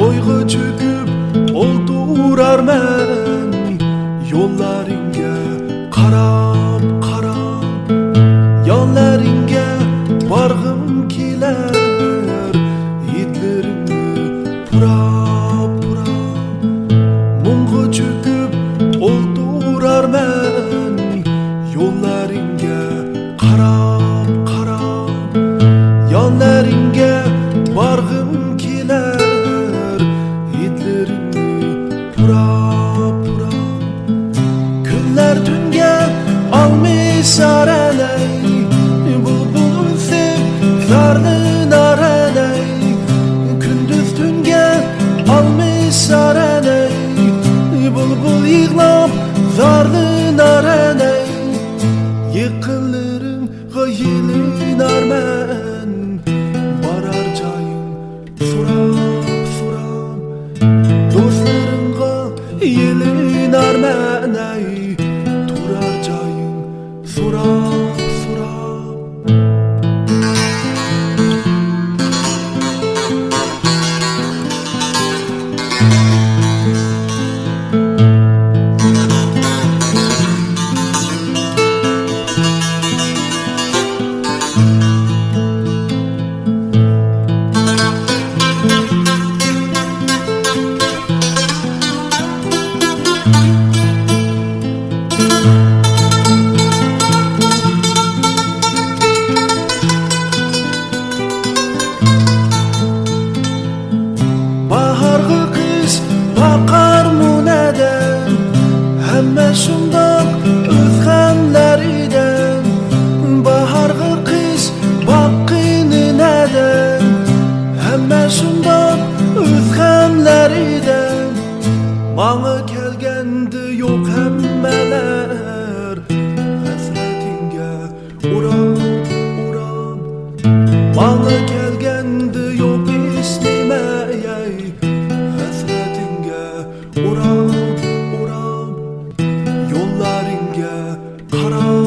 Oyga çöküp oldurarmen yollaringa qarab qarab, yonlaringa borg'im kelar, hidlaringni purab purab. Mung'a çöküp oldurarmen yollaringa qarab qarab, yonlaringa borg'im kelar, purab purab. Kunlar tunga olmish aralay, bulbul sev zarni naralay. Kunduz tunga olmish aralay, bulbul yig'lab zarni naralay. Yaqinlarimga yelinarman, borar joyim so'rab so'rab. Do'stlarimga yelinarman, ay turar joyim so'rab so'rab. Baharga qish boqar munadan, hamma shundoq o'z g'amlaridan. Baharga qish boqqinidan, hamma shundoq o'z g'amlaridan. Manga kelganda yo'q hammalar, hasratingga urab urab. Manga kelganda yo'q esnimay, hasratingga urab urab. Yo'llaringga qarab